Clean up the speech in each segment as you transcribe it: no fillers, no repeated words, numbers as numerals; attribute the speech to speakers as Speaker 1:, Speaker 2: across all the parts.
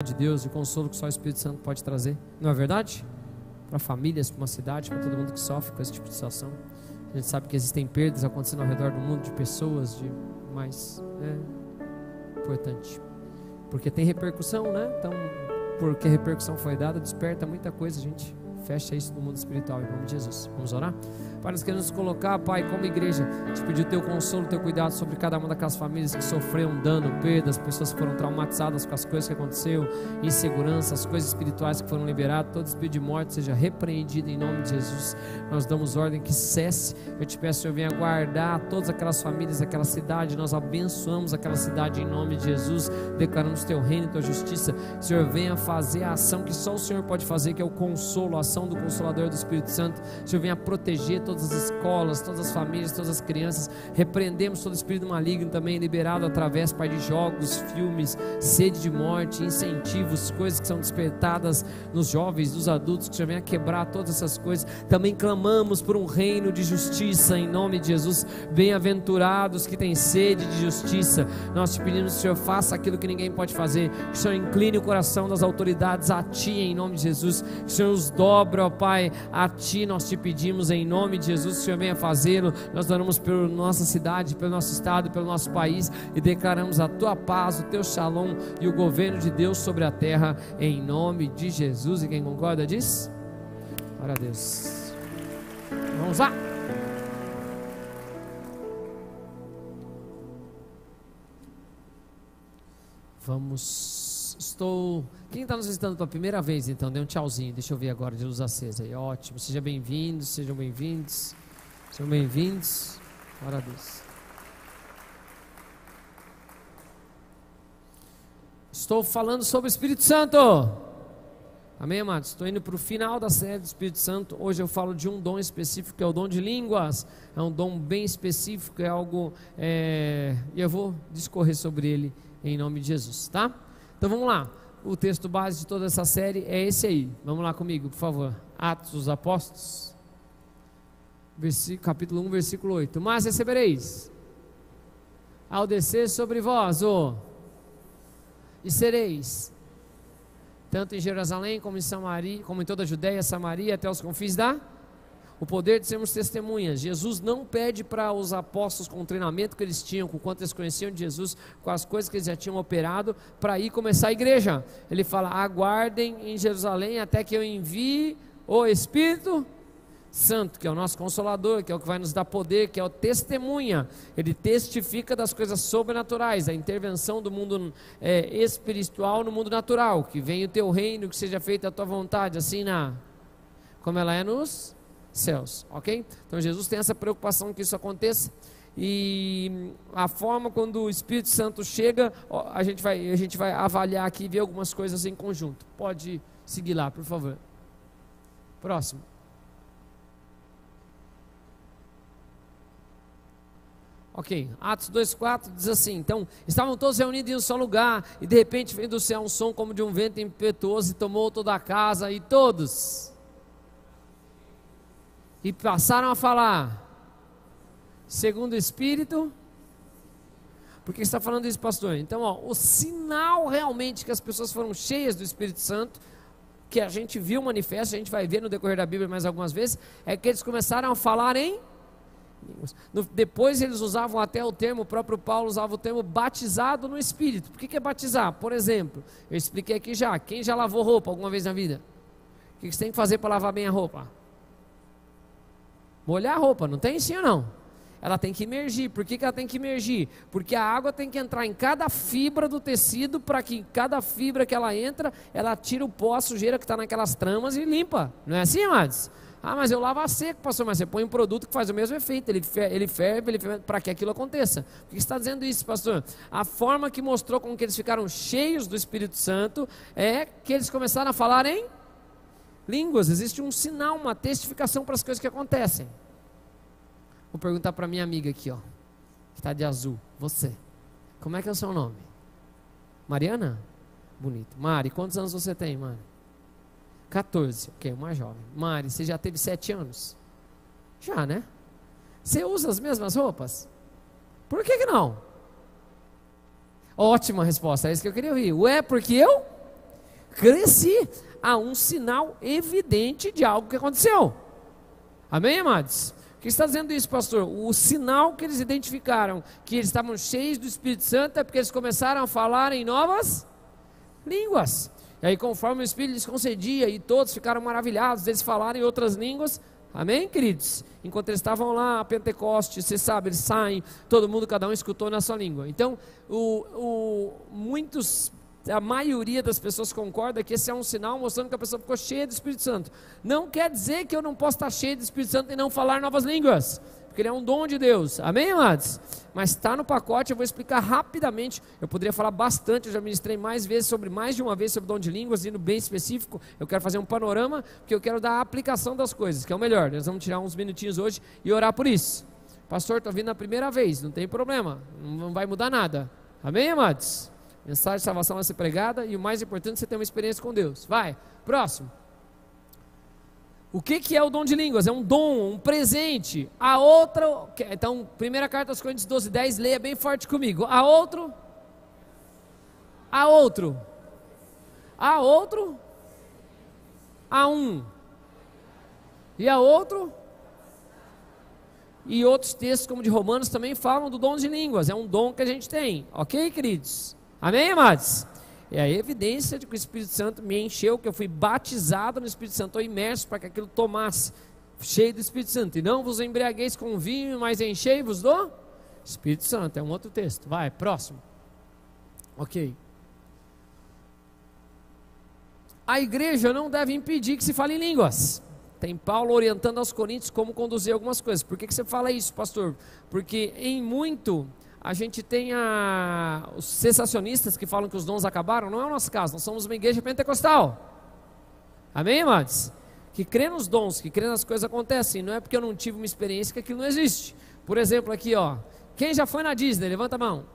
Speaker 1: de Deus, de consolo que só o Espírito Santo pode trazer, não é verdade? Para famílias, para uma cidade, para todo mundo que sofre com esse tipo de situação. A gente sabe que existem perdas acontecendo ao redor do mundo de pessoas, mas é importante, porque tem repercussão, né? Então, porque a repercussão foi dada, desperta muita coisa, gente. Fecha isso no mundo espiritual, em nome de Jesus. Vamos orar? Pai, nós queremos nos colocar, Pai, como igreja, te pedir o teu consolo, o teu cuidado sobre cada uma daquelas famílias que sofreram dano, perdas, pessoas que foram traumatizadas com as coisas que aconteceu, insegurança, as coisas espirituais que foram liberadas, todo espírito de morte seja repreendido em nome de Jesus. Nós damos ordem que cesse. Eu te peço, Senhor, venha guardar todas aquelas famílias, aquela cidade. Nós abençoamos aquela cidade em nome de Jesus, declaramos teu reino, tua justiça. Senhor, venha fazer a ação que só o Senhor pode fazer, que é o consolo, a ação do Consolador do Espírito Santo. Senhor, venha proteger todas as escolas, todas as famílias, todas as crianças. Repreendemos todo espírito maligno também liberado através, Pai, de jogos, filmes, sede de morte, incentivos, coisas que são despertadas nos jovens, nos adultos, que o Senhor venha quebrar todas essas coisas. Também clamamos por um reino de justiça em nome de Jesus. Bem-aventurados que têm sede de justiça. Nós te pedimos que o Senhor faça aquilo que ninguém pode fazer, que o Senhor incline o coração das autoridades a Ti em nome de Jesus, que o Senhor os dobre, ó Pai, a Ti nós te pedimos em nome de Jesus, que o Senhor venha fazê-lo. Nós oramos pela nossa cidade, pelo nosso estado, pelo nosso país e declaramos a Tua paz, o Teu shalom e o governo de Deus sobre a terra em nome de Jesus. E quem concorda diz? Glória a Deus. Vamos lá. Quem está nos visitando pela primeira vez, então, dê um tchauzinho. Deixa eu ver agora, de luz acesa aí. Ótimo, sejam bem-vindos, sejam bem-vindos. Sejam bem-vindos. Glória a Deus. Estou falando sobre o Espírito Santo. Amém, amados? Estou indo para o final da série do Espírito Santo. Hoje eu falo de um dom específico, que é o dom de línguas. É um dom bem específico, é algo... E eu vou discorrer sobre ele em nome de Jesus, tá? Então vamos lá. O texto base de toda essa série é esse aí. Vamos lá comigo, por favor. Atos dos Apóstolos, capítulo 1, versículo 8. Mas recebereis, ao descer sobre vós, e sereis, tanto em Jerusalém como em Samaria, como em toda a Judéia, Samaria, até os confins o poder de sermos testemunhas. Jesus não pede para os apóstolos, com o treinamento que eles tinham, com o quanto eles conheciam de Jesus, com as coisas que eles já tinham operado, para ir começar a igreja. Ele fala: aguardem em Jerusalém até que eu envie o Espírito Santo, que é o nosso Consolador, que é o que vai nos dar poder, que é o testemunha. Ele testifica das coisas sobrenaturais, da intervenção do mundo espiritual no mundo natural. Que venha o teu reino, que seja feita a tua vontade, assim como ela é nos céus, ok? Então Jesus tem essa preocupação que isso aconteça. E a forma quando o Espírito Santo chega, a gente vai avaliar aqui e ver algumas coisas em conjunto. Pode seguir lá, por favor. Próximo. Ok, Atos 2,4 diz assim: então, estavam todos reunidos em um só lugar, e de repente veio do céu um som como de um vento impetuoso, e tomou toda a casa, e todos, e passaram a falar, segundo o Espírito. Por que você está falando isso, pastor? Então, o sinal realmente que as pessoas foram cheias do Espírito Santo, que a gente viu manifesto, a gente vai ver no decorrer da Bíblia mais algumas vezes, é que eles começaram a falar em línguas. Depois eles usavam até o termo, o próprio Paulo usava o termo batizado no Espírito. Por que é batizar? Por exemplo, eu expliquei aqui já, quem já lavou roupa alguma vez na vida? O que você tem que fazer para lavar bem a roupa? Molhar a roupa, não tem sim ou não? Ela tem que imergir. Por que ela tem que imergir? Porque a água tem que entrar em cada fibra do tecido, para que em cada fibra que ela entra, ela tira o pó, a sujeira que está naquelas tramas e limpa. Não é assim, amados? Ah, mas eu lavo a seco, pastor. Mas você põe um produto que faz o mesmo efeito. Ele ferve para que aquilo aconteça. Por que você está dizendo isso, pastor? A forma que mostrou com que eles ficaram cheios do Espírito Santo é que eles começaram a falar em línguas. Existe um sinal, uma testificação para as coisas que acontecem. Vou perguntar para minha amiga aqui, que está de azul. Você, como é que é o seu nome? Mariana? Bonito. Mari, quantos anos você tem, Mari? 14, ok, uma jovem. Mari, você já teve 7 anos? Já, né? Você usa as mesmas roupas? Por que não? Ótima resposta, é isso que eu queria ouvir. Ué, porque eu cresci. Há um sinal evidente de algo que aconteceu. Amém, amados? O que está dizendo isso, pastor? O sinal que eles identificaram que eles estavam cheios do Espírito Santo é porque eles começaram a falar em novas línguas. E aí, conforme o Espírito lhes concedia, e todos ficaram maravilhados deles falarem outras línguas. Amém, queridos? Enquanto eles estavam lá, a Pentecoste, você sabe, eles saem, todo mundo, cada um escutou na sua língua. Então, a maioria das pessoas concorda que esse é um sinal mostrando que a pessoa ficou cheia do Espírito Santo. Não quer dizer que eu não posso estar cheio do Espírito Santo e não falar novas línguas, porque ele é um dom de Deus. Amém, amados? Mas está no pacote, eu vou explicar rapidamente. Eu poderia falar bastante, eu já ministrei mais de uma vez sobre o dom de línguas, indo bem específico. Eu quero fazer um panorama, porque eu quero dar a aplicação das coisas, que é o melhor. Nós vamos tirar uns minutinhos hoje e orar por isso. Pastor, estou vindo a primeira vez, não tem problema, não vai mudar nada. Amém, amados? Mensagem de salvação vai ser pregada e o mais importante é você ter uma experiência com Deus. Vai, próximo. O que é o dom de línguas? É um dom, um presente. A outra, então, primeira carta aos Coríntios 12:10, leia bem forte comigo. A outro, a um, e a outro, e outros textos como de Romanos também falam do dom de línguas. É um dom que a gente tem, ok, queridos? Amém, amados? É a evidência de que o Espírito Santo me encheu, que eu fui batizado no Espírito Santo, estou imerso para que aquilo tomasse, cheio do Espírito Santo. E não vos embriagueis com vinho, mas enchei-vos do Espírito Santo. É um outro texto. Vai, próximo. Ok. A igreja não deve impedir que se fale em línguas. Tem Paulo orientando aos coríntios como conduzir algumas coisas. Por que você fala isso, pastor? Porque em muito a gente tem os sensacionistas que falam que os dons acabaram. Não é o nosso caso, nós somos uma igreja pentecostal. Amém, amados? Que crê nos dons, que crê nas coisas acontecem. Não é porque eu não tive uma experiência que aquilo não existe. Por exemplo, aqui, ó, quem já foi na Disney? Levanta a mão.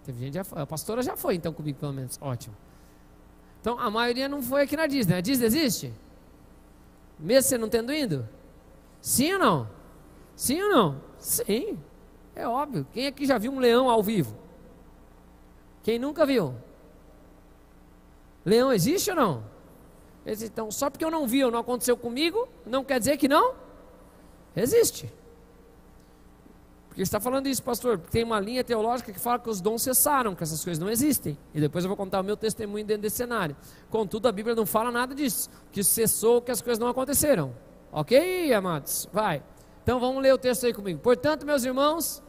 Speaker 1: Teve gente que já foi. A pastora já foi, então, comigo, pelo menos. Ótimo. Então, a maioria não foi aqui na Disney. A Disney existe? Mesmo você não tendo ido? Sim ou não? Sim ou não? Sim, é óbvio. Quem aqui já viu um leão ao vivo? Quem nunca viu? Leão existe ou não? Então, só porque eu não vi ou não aconteceu comigo, não quer dizer que não existe. Porque está falando isso, pastor? Porque tem uma linha teológica que fala que os dons cessaram, que essas coisas não existem. E depois eu vou contar o meu testemunho dentro desse cenário. Contudo, a Bíblia não fala nada disso, que cessou, que as coisas não aconteceram. Ok, amados? Vai. Então vamos ler o texto aí comigo. Portanto, meus irmãos,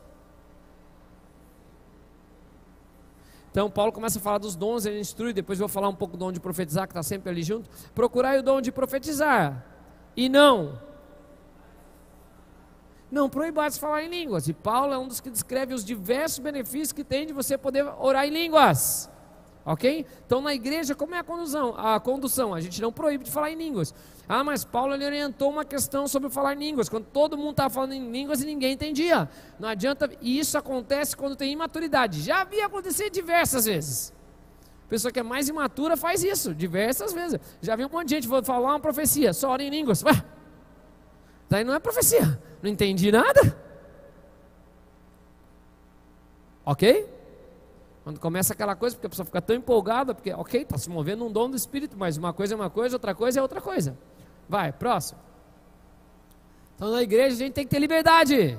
Speaker 1: então Paulo começa a falar dos dons, ele instrui, depois eu vou falar um pouco do dom de profetizar, que está sempre ali junto. Procurai o dom de profetizar, e não proibais de falar em línguas. E Paulo é um dos que descreve os diversos benefícios que tem de você poder orar em línguas. Ok? Então na igreja, como é a condução? A gente não proíbe de falar em línguas. Ah, mas Paulo ele orientou uma questão sobre falar em línguas, quando todo mundo estava falando em línguas e ninguém entendia. Não adianta, e isso acontece quando tem imaturidade. Já havia acontecido diversas vezes. A pessoa que é mais imatura faz isso, diversas vezes. Já vi um monte de gente falar uma profecia, só ora em línguas. Ué, daí não é profecia, não entendi nada. Ok? Quando começa aquela coisa, porque a pessoa fica tão empolgada, porque, ok, está se movendo um dom do Espírito, mas uma coisa é uma coisa, outra coisa é outra coisa. Vai, próximo. Então na igreja a gente tem que ter liberdade.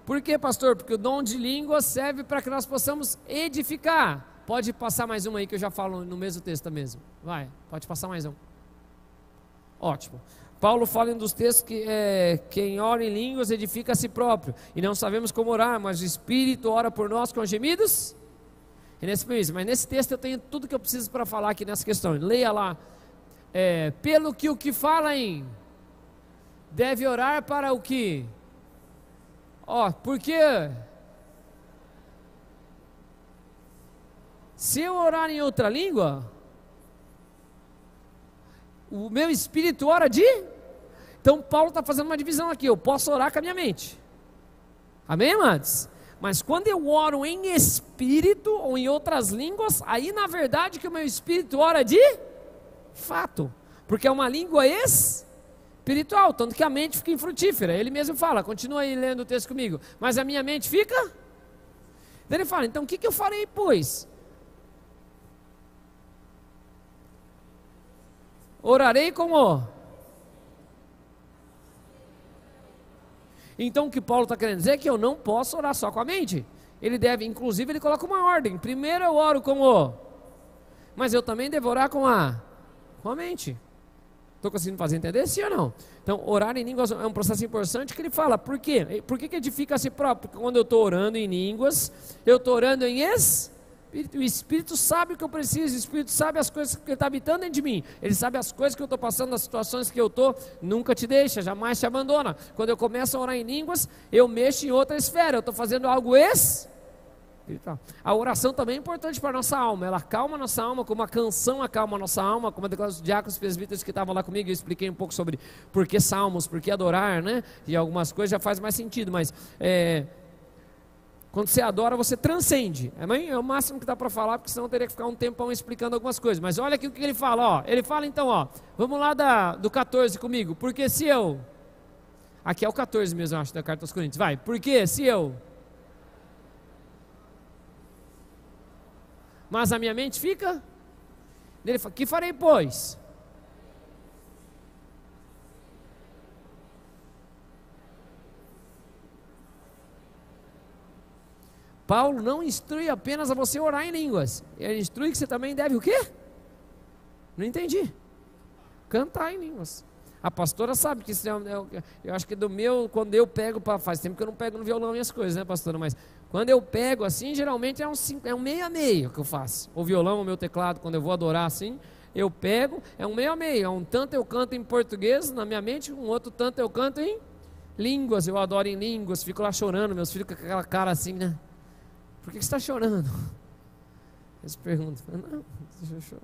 Speaker 1: Por quê, pastor? Porque o dom de língua serve para que nós possamos edificar. Pode passar mais uma aí que eu já falo no mesmo texto mesmo. Vai, pode passar mais um. Ótimo. Paulo fala em um dos textos que quem ora em línguas edifica a si próprio. E não sabemos como orar, mas o Espírito ora por nós com gemidos. Mas nesse texto eu tenho tudo que eu preciso para falar aqui nessa questão. Leia lá. Pelo que o que fala deve orar para o que? Porque se eu orar em outra língua, o meu espírito ora de? Então Paulo está fazendo uma divisão aqui. Eu posso orar com a minha mente. Amém, amados? Mas quando eu oro em espírito ou em outras línguas, aí na verdade que o meu espírito ora de fato, porque é uma língua espiritual, tanto que a mente fica infrutífera. Ele mesmo fala, continua aí lendo o texto comigo, mas a minha mente fica. Daí ele fala, então o que eu farei, pois? Orarei como? Então o que Paulo está querendo dizer é que eu não posso orar só com a mente. Ele deve, inclusive ele coloca uma ordem. Primeiro eu oro como? Mas eu também devo orar com a mente. Estou conseguindo fazer entender, sim ou não? Então, orar em línguas é um processo importante que ele fala. Por quê? Por que edifica a si próprio? Porque quando eu estou orando em línguas, eu estou orando em Espírito. O Espírito sabe o que eu preciso, o Espírito sabe as coisas que ele está habitando dentro de mim. Ele sabe as coisas que eu estou passando, as situações que eu estou. Nunca te deixa, jamais te abandona. Quando eu começo a orar em línguas, eu mexo em outra esfera. Eu estou fazendo algo espiritual. A oração também é importante para a nossa alma. Ela acalma a nossa alma, como a canção acalma a nossa alma, como a declaração dos diáconos presbíteros que estavam lá comigo. Eu expliquei um pouco sobre por que salmos, por que adorar, né? E algumas coisas já faz mais sentido, mas quando você adora, você transcende. É o máximo que dá para falar, porque senão eu teria que ficar um tempão explicando algumas coisas. Mas olha aqui o que ele fala, ó. Ele fala então, ó, vamos lá do 14 comigo. Porque se eu... Aqui é o 14 mesmo, eu acho, da carta aos Coríntios. Vai, porque se eu... Mas a minha mente fica... Ele fala, que farei, pois? Paulo não instrui apenas a você orar em línguas. Ele instrui que você também deve o quê? Não entendi. Cantar em línguas. A pastora sabe que isso eu acho que quando eu pego, faz tempo que eu não pego no violão e as coisas, né, pastora? Mas quando eu pego assim, geralmente é um meio a meio que eu faço. O violão, o meu teclado, quando eu vou adorar assim, eu pego, é um meio a meio. É um tanto eu canto em português na minha mente, um outro tanto eu canto em línguas. Eu adoro em línguas, fico lá chorando, meus filhos com aquela cara assim, né? Por que você está chorando? Eles perguntam, não, deixa eu chorar.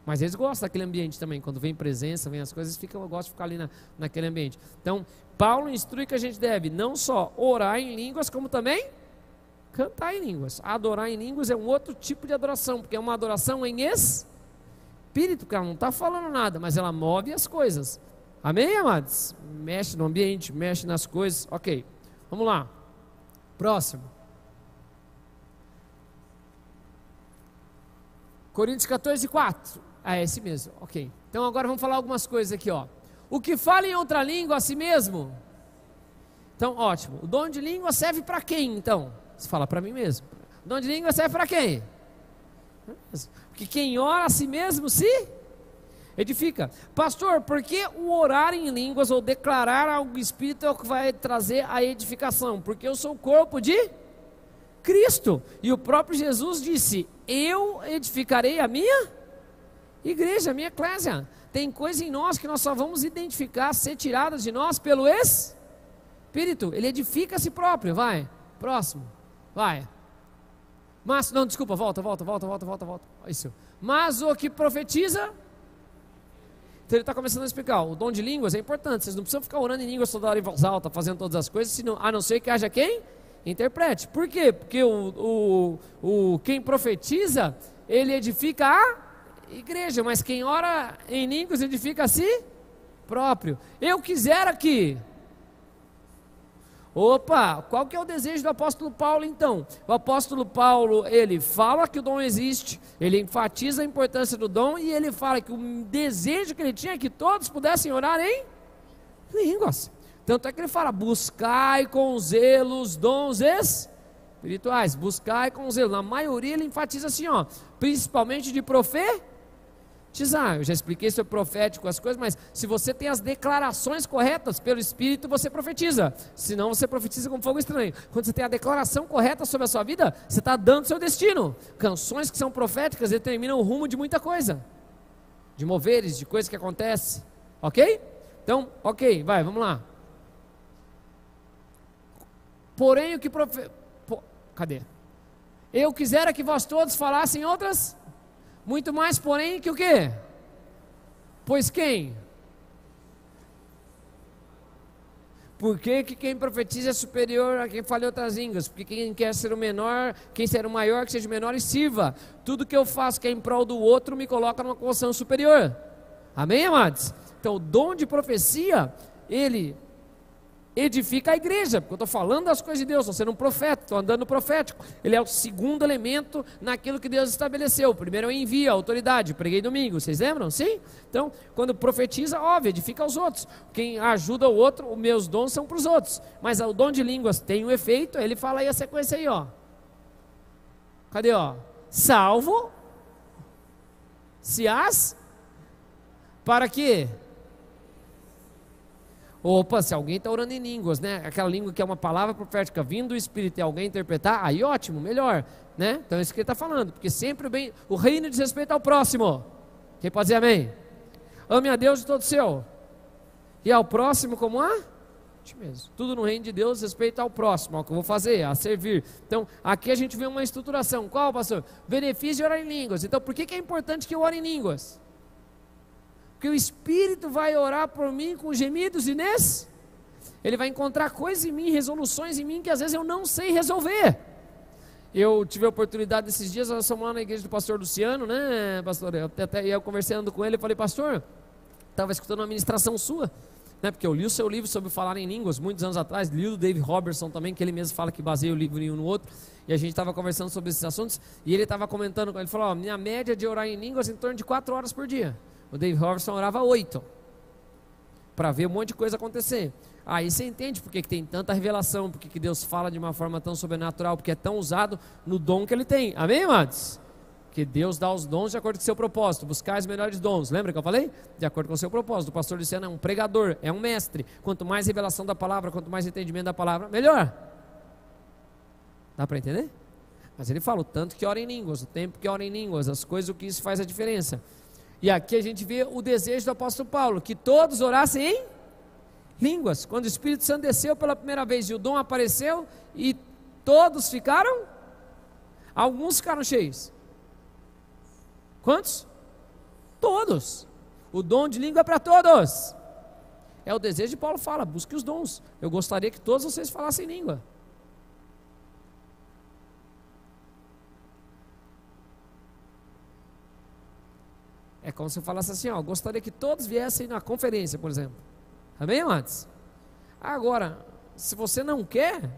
Speaker 1: Mas eles gostam daquele ambiente também, quando vem presença, vem as coisas, eu gosto de ficar ali naquele ambiente. Então, Paulo instrui que a gente deve não só orar em línguas, como também cantar em línguas. Adorar em línguas é um outro tipo de adoração, porque é uma adoração em espírito, porque ela não está falando nada, mas ela move as coisas. Amém, amados? Mexe no ambiente, mexe nas coisas. Ok, vamos lá. Próximo. Coríntios 14, 4. É esse mesmo, ok. Então agora vamos falar algumas coisas aqui, ó. O que fala em outra língua a si mesmo? Então, ótimo. O dom de língua serve para quem, então? Você fala para mim mesmo. O dom de língua serve para quem? Porque quem ora a si mesmo se edifica. Pastor, por que o orar em línguas ou declarar algo espírito é o que vai trazer a edificação? Porque eu sou o corpo de Cristo. E o próprio Jesus disse, eu edificarei a minha igreja, a minha eclésia. Tem coisa em nós que nós só vamos identificar, ser tiradas de nós pelo Espírito. Ele edifica a si próprio. Vai, próximo, vai. Mas, não, desculpa, volta. Isso. Mas o que profetiza... Então ele está começando a explicar, o dom de línguas é importante. Vocês não precisam ficar orando em línguas toda hora em voz alta, fazendo todas as coisas, a não ser que haja quem? Interprete. Por quê? Porque quem profetiza, ele edifica a igreja, mas quem ora em línguas edifica a si próprio. Eu quisera que... Opa, qual que é o desejo do apóstolo Paulo então? O apóstolo Paulo, ele fala que o dom existe, ele enfatiza a importância do dom e ele fala que o desejo que ele tinha é que todos pudessem orar em línguas. Tanto é que ele fala, buscai com zelo os dons espirituais, buscai com zelo. Na maioria ele enfatiza assim, ó, principalmente de profetizar. Eu já expliquei sobre profético as coisas, mas se você tem as declarações corretas pelo Espírito, você profetiza. Senão você profetiza como fogo estranho. Quando você tem a declaração correta sobre a sua vida, você está dando seu destino. Canções que são proféticas determinam o rumo de muita coisa, de moveres, de coisas que acontecem. Ok? Então, ok, vai, vamos lá. Porém o que cadê? Eu quisera que vós todos falassem outras, muito mais porém que o quê? Pois quem? Por que quem profetiza é superior a quem fala outras línguas? Porque quem quer ser o menor, quem ser o maior, que seja o menor e sirva. Tudo que eu faço que é em prol do outro me coloca numa posição superior. Amém, amados? Então o dom de profecia, ele edifica a igreja, porque eu estou falando das coisas de Deus, estou sendo um profeta, estou andando no profético. Ele é o segundo elemento naquilo que Deus estabeleceu. O primeiro é o envio, a autoridade. Preguei domingo, vocês lembram? Sim? Então, quando profetiza, óbvio, edifica os outros. Quem ajuda o outro, os meus dons são para os outros. Mas o dom de línguas tem um efeito, ele fala aí a sequência aí, ó. Cadê, ó? Salvo, se as, para quê? Opa, se alguém está orando em línguas, né? Aquela língua que é uma palavra profética vindo do Espírito e alguém interpretar, aí ótimo, melhor, né? Então é isso que ele está falando, porque sempre o reino diz respeito ao próximo. Quem pode dizer amém? Ame a Deus de todo o seu, e ao próximo como a ti mesmo. Tudo no reino de Deus diz respeito ao próximo, ao que eu vou fazer, a servir. Então aqui a gente vê uma estruturação. Qual, pastor? Benefício de orar em línguas. Então por que é importante que eu ore em línguas? Porque o Espírito vai orar por mim com gemidos e ele vai encontrar coisas em mim, resoluções em mim que às vezes eu não sei resolver. Eu tive a oportunidade esses dias, nós fomos lá na igreja do pastor Luciano, né, pastor? Eu conversando com ele, eu falei, pastor, estava escutando uma ministração sua, né, porque eu li o seu livro sobre falar em línguas muitos anos atrás, li o do David Robertson também, que ele mesmo fala que baseia o livro em um no outro, e a gente estava conversando sobre esses assuntos, e ele estava comentando, ele falou, minha média de orar em línguas é em torno de 4 horas por dia. O David Robertson orava 8, para ver um monte de coisa acontecer. Aí você entende porque que tem tanta revelação, porque que Deus fala de uma forma tão sobrenatural, porque é tão usado no dom que ele tem. Amém, amados? Que Deus dá os dons de acordo com o seu propósito. Buscar os melhores dons. Lembra que eu falei? De acordo com o seu propósito. O pastor Luciano é um pregador, é um mestre. Quanto mais revelação da palavra, quanto mais entendimento da palavra, melhor. Dá para entender? Mas ele fala o tanto que ora em línguas, o tempo que ora em línguas, as coisas, o que isso faz a diferença. E aqui a gente vê o desejo do apóstolo Paulo, que todos orassem em línguas. Quando o Espírito Santo desceu pela primeira vez e o dom apareceu, e todos ficaram, alguns ficaram cheios. Quantos? Todos. O dom de língua é para todos. É o desejo de Paulo, fala, busque os dons. Eu gostaria que todos vocês falassem língua. É como se eu falasse assim, ó, gostaria que todos viessem na conferência, por exemplo. Amém, amados? Agora, se você não quer,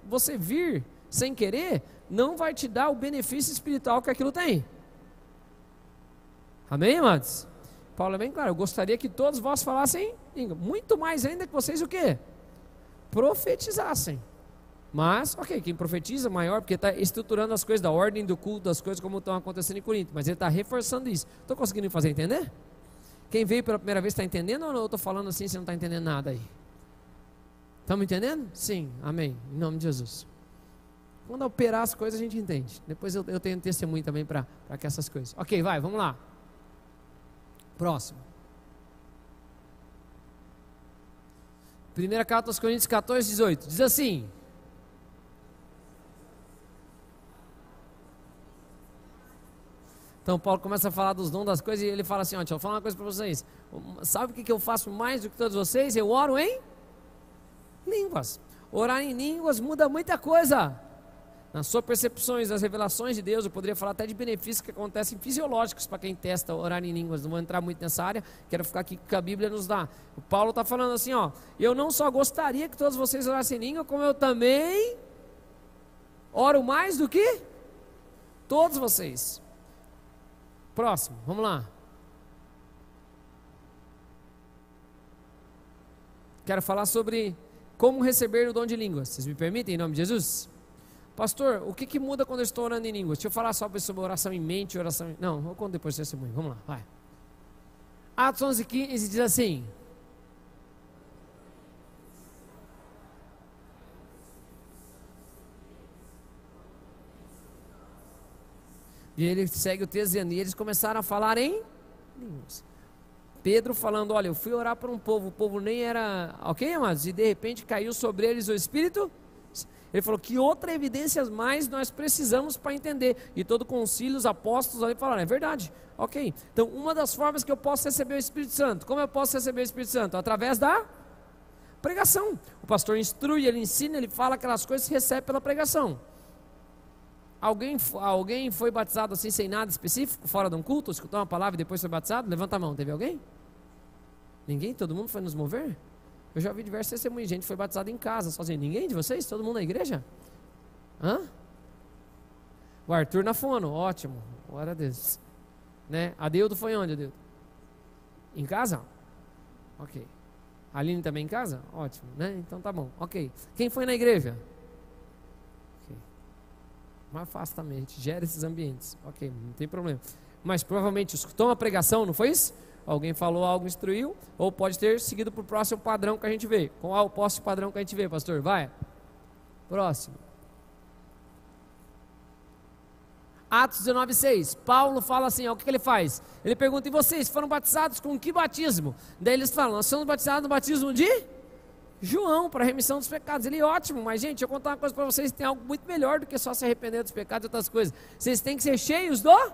Speaker 1: você vir sem querer, não vai te dar o benefício espiritual que aquilo tem. Amém, amados? Paulo é bem claro, eu gostaria que todos vós falassem língua. Muito mais ainda que vocês o quê? Profetizassem. Mas, ok, quem profetiza maior, porque está estruturando as coisas da ordem do culto, das coisas como estão acontecendo em Corinto, mas ele está reforçando isso. Estou conseguindo me fazer entender? Quem veio pela primeira vez está entendendo ou não? Eu estou falando assim, você não está entendendo nada aí? Estamos entendendo? Sim, amém, em nome de Jesus. Quando operar as coisas a gente entende. Depois eu tenho testemunho também para que essas coisas. Ok, vai, vamos lá. Próximo. 1 carta aos Coríntios 14, 18, diz assim: então Paulo começa a falar dos dons das coisas e ele fala assim, ó, deixa eu falar uma coisa para vocês, sabe o que eu faço mais do que todos vocês? Eu oro em línguas. Orar em línguas muda muita coisa nas suas percepções, nas revelações de Deus. Eu poderia falar até de benefícios que acontecem fisiológicos para quem testa orar em línguas. Não vou entrar muito nessa área, quero ficar aqui com o que a Bíblia nos dá. O Paulo está falando assim, ó, eu não só gostaria que todos vocês orassem em língua, como eu também oro mais do que todos vocês. Próximo, vamos lá. Quero falar sobre como receber o dom de línguas. Vocês me permitem, em nome de Jesus? Pastor, o que muda quando eu estou orando em línguas? Deixa eu falar só sobre oração em mente, oração em... Não, eu conto depois do testemunho. Vamos lá, vai. Atos 11:15 diz assim: e ele segue o texto dizendo, e eles começaram a falar em línguas. Pedro falando, olha, eu fui orar por um povo, o povo nem era, ok, amados? E de repente caiu sobre eles o Espírito. Ele falou, que outra evidência mais nós precisamos para entender? E todo o concílio, os apóstolos ali falaram, é verdade, ok. Então uma das formas que eu posso receber o Espírito Santo, como eu posso receber o Espírito Santo? Através da pregação. O pastor instrui, ele ensina, ele fala aquelas coisas que recebe pela pregação. Alguém foi batizado assim sem nada específico, fora de um culto, escutou uma palavra e depois foi batizado? Levanta a mão, teve alguém? Ninguém? Todo mundo foi nos mover? Eu já vi diversas testemunhas, gente foi batizada em casa, sozinho. Ninguém de vocês? Todo mundo na igreja? Hã? O Arthur na fono, ótimo, glória a Deus. Né? Adeudo foi onde, Adeudo? Em casa? Ok. A Aline também em casa? Ótimo, né? Então tá bom, ok. Quem foi na igreja? Ok. Mais fácil também, a gente gera esses ambientes. Ok, não tem problema. Mas provavelmente escutou uma pregação, não foi isso? Alguém falou algo, instruiu, ou pode ter seguido para o próximo padrão que a gente vê. Qual é o próximo padrão que a gente vê, pastor? Vai. Próximo. Atos 19:6. Paulo fala assim, ó, o que ele faz? Ele pergunta, e vocês foram batizados com que batismo? Daí eles falam, nós somos batizados no batismo de João, para a remissão dos pecados. Ele é ótimo, mas gente, eu vou contar uma coisa para vocês, tem algo muito melhor do que só se arrepender dos pecados e outras coisas. Vocês têm que ser cheios do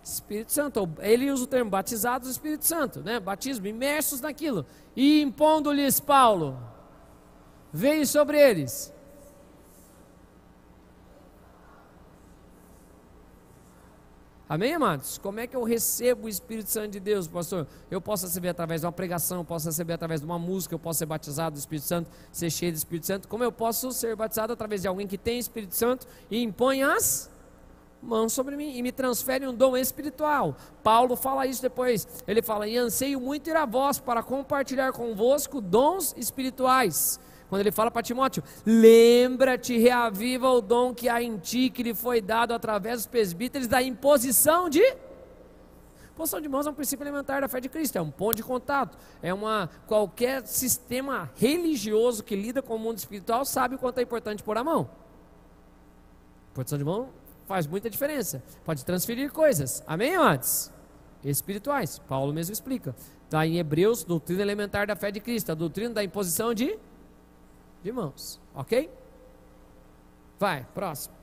Speaker 1: Espírito Santo. Ele usa o termo batizados do Espírito Santo, né? Batismo, imersos naquilo. E impondo-lhes Paulo, veio sobre eles. Amém, amados? Como é que eu recebo o Espírito Santo de Deus, pastor? Eu posso receber através de uma pregação, eu posso receber através de uma música, eu posso ser batizado do Espírito Santo, ser cheio do Espírito Santo. Como eu posso ser batizado através de alguém que tem Espírito Santo e impõe as mãos sobre mim e me transfere um dom espiritual? Paulo fala isso depois, ele fala, e anseio muito ir a vós para compartilhar convosco dons espirituais. Quando ele fala para Timóteo, lembra-te, reaviva o dom que há em ti, que lhe foi dado através dos presbíteros da imposição de mãos. É um princípio elementar da fé de Cristo, é um ponto de contato, qualquer sistema religioso que lida com o mundo espiritual sabe o quanto é importante pôr a mão. Posição de mão faz muita diferença, pode transferir coisas, amém, amados? Espirituais, Paulo mesmo explica, está em Hebreus, doutrina elementar da fé de Cristo, a doutrina da imposição de mãos, ok? Vai, próximo.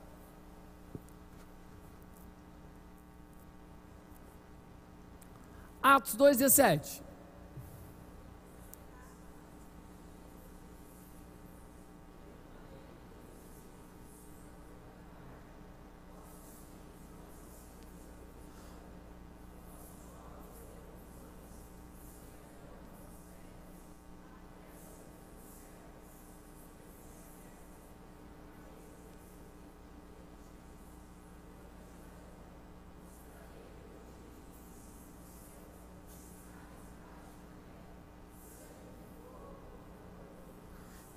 Speaker 1: Atos 2:17.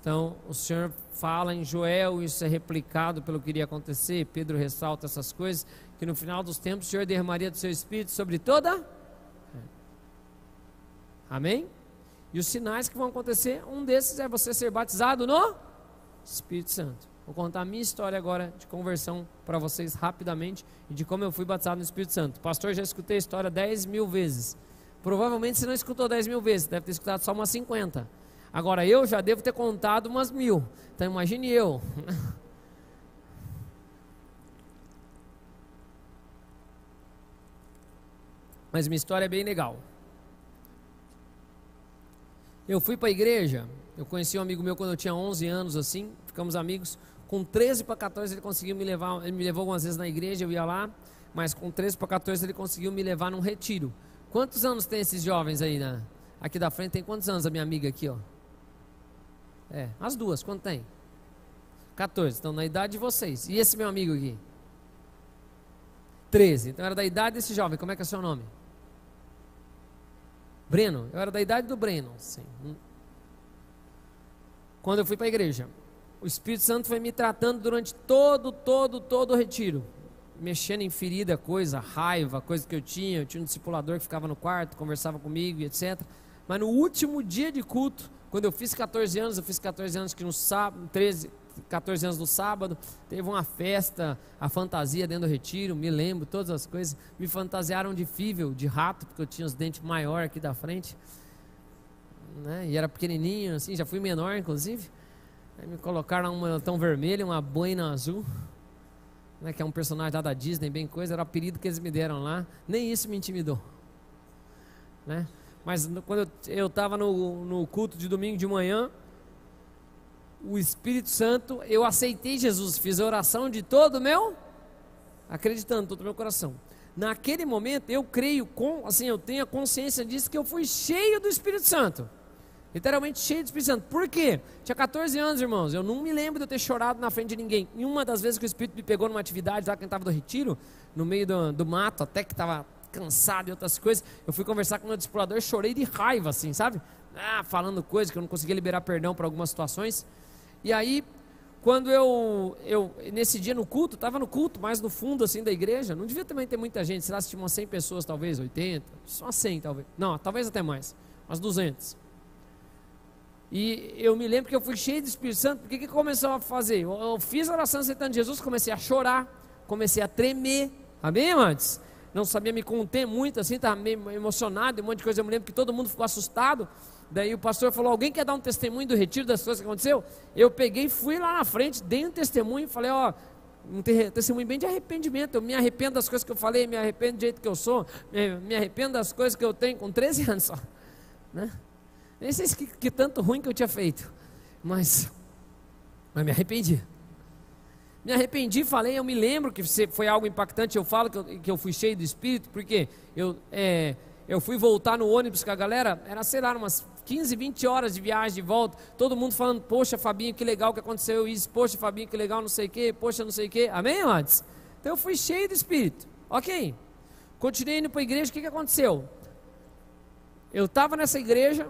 Speaker 1: Então, o Senhor fala em Joel, isso é replicado pelo que iria acontecer, Pedro ressalta essas coisas, que no final dos tempos o Senhor derramaria do seu Espírito sobre toda. Amém? E os sinais que vão acontecer, um desses é você ser batizado no Espírito Santo. Vou contar a minha história agora de conversão para vocês rapidamente, e de como eu fui batizado no Espírito Santo. Pastor, já escutei a história 10.000 vezes. Provavelmente você não escutou 10.000 vezes, deve ter escutado só umas 50. Agora eu já devo ter contado umas 1.000. Então imagine eu. Mas minha história é bem legal. Eu fui para a igreja. Eu conheci um amigo meu quando eu tinha 11 anos, assim. Ficamos amigos. Com 13 para 14 ele conseguiu me levar. Ele me levou algumas vezes na igreja, eu ia lá. Mas com 13 para 14 ele conseguiu me levar num retiro. Quantos anos tem esses jovens aí, né? Aqui da frente tem quantos anos a minha amiga aqui, ó? As duas, quanto tem? 14, então na idade de vocês. E esse meu amigo aqui? 13, então era da idade desse jovem. Como é que é o seu nome? Breno, eu era da idade do Breno, sim. Quando eu fui para a igreja, o Espírito Santo foi me tratando durante todo o retiro, mexendo em ferida, coisa, raiva, coisa que eu tinha um discipulador que ficava no quarto, conversava comigo e etc. Mas no último dia de culto, quando eu fiz 14 anos que no sábado, 14 anos no sábado, teve uma festa, a fantasia dentro do retiro, me lembro, todas as coisas, me fantasiaram de fível, de rato, porque eu tinha os dentes maiores aqui da frente, né? E era pequenininho assim, já fui menor inclusive, aí me colocaram um moletom vermelho, uma boina azul, né, que é um personagem lá da Disney, bem coisa, era o apelido que eles me deram lá, nem isso me intimidou, né? Mas quando eu estava no culto de domingo de manhã, o Espírito Santo, eu aceitei Jesus, fiz a oração de todo o meu, acreditando, todo o meu coração. Naquele momento, eu creio, eu tenho a consciência disso, que eu fui cheio do Espírito Santo. Literalmente cheio de Espírito Santo. Por quê? Tinha 14 anos, irmãos. Eu não me lembro de eu ter chorado na frente de ninguém. Em uma das vezes que o Espírito me pegou numa atividade lá, que a gente estava do retiro, no meio do mato, até que estava cansado e outras coisas, eu fui conversar com o meu discipulador e chorei de raiva, assim, sabe? Falando coisas que eu não conseguia liberar perdão para algumas situações. E aí, quando eu nesse dia no culto, estava no culto, mais no fundo assim da igreja, não devia também ter muita gente, sei lá, se tinha umas 100 pessoas talvez, 80, só 100 talvez, não, talvez até mais, umas 200. E eu me lembro que eu fui cheio do Espírito Santo, porque que começou a fazer? Eu fiz a oração aceitando Jesus, comecei a chorar, comecei a tremer, amém, amantes? Não sabia me conter muito assim, estava meio emocionado, um monte de coisa. Eu me lembro que todo mundo ficou assustado. Daí o pastor falou: alguém quer dar um testemunho do retiro das coisas que aconteceu? Eu peguei, fui lá na frente, dei um testemunho, falei: ó, um testemunho bem de arrependimento. Eu me arrependo das coisas que eu falei, me arrependo do jeito que eu sou, me arrependo das coisas que eu tenho com 13 anos só, né? Nem sei que tanto ruim que eu tinha feito, mas me arrependi. Me arrependi, falei, eu me lembro que foi algo impactante. Eu falo que eu fui cheio do Espírito, porque eu fui voltar no ônibus com a galera, era, sei lá, umas 15, 20 horas de viagem de volta, todo mundo falando: poxa, Fabinho, que legal que aconteceu isso, poxa, Fabinho, que legal, não sei o que, poxa, não sei o que, amém, antes? Então eu fui cheio do Espírito, ok, continuei indo para a igreja. O que aconteceu? Eu estava nessa igreja,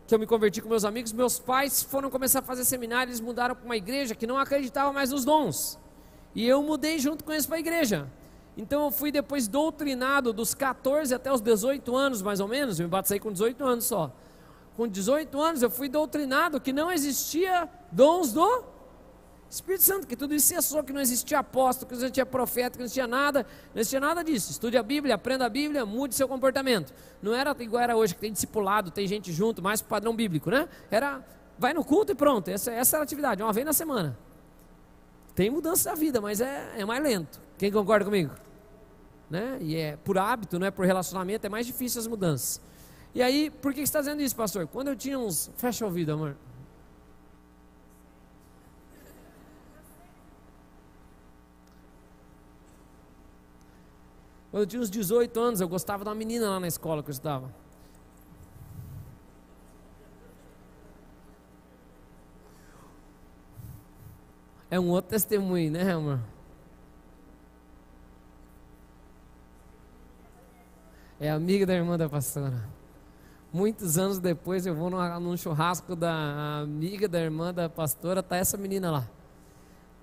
Speaker 1: que eu me converti com meus amigos, meus pais foram começar a fazer seminário, eles mudaram para uma igreja que não acreditava mais nos dons, e eu mudei junto com eles para a igreja. Então eu fui depois doutrinado dos 14 até os 18 anos mais ou menos, eu me batizei com 18 anos só. Com 18 anos eu fui doutrinado que não existia dons do Espírito Santo, que tudo isso cessou, que não existia apóstolo, que não existia profeta, que não existia nada disso. Estude a Bíblia, aprenda a Bíblia, mude seu comportamento. Não era igual era hoje, que tem discipulado, tem gente junto, mais pro padrão bíblico, né? Era, vai no culto e pronto, essa era a atividade, uma vez na semana. Tem mudança da vida, mas é mais lento. Quem concorda comigo? Né? E é por hábito, não é por relacionamento, é mais difícil as mudanças. E aí, por que você está dizendo isso, pastor? Quando eu tinha uns... Fecha o ouvido, amor. Quando eu tinha uns 18 anos, eu gostava de uma menina lá na escola que eu estudava. É um outro testemunho, né, amor? É amiga da irmã da pastora. Muitos anos depois eu vou num churrasco da amiga da irmã da pastora, tá essa menina lá.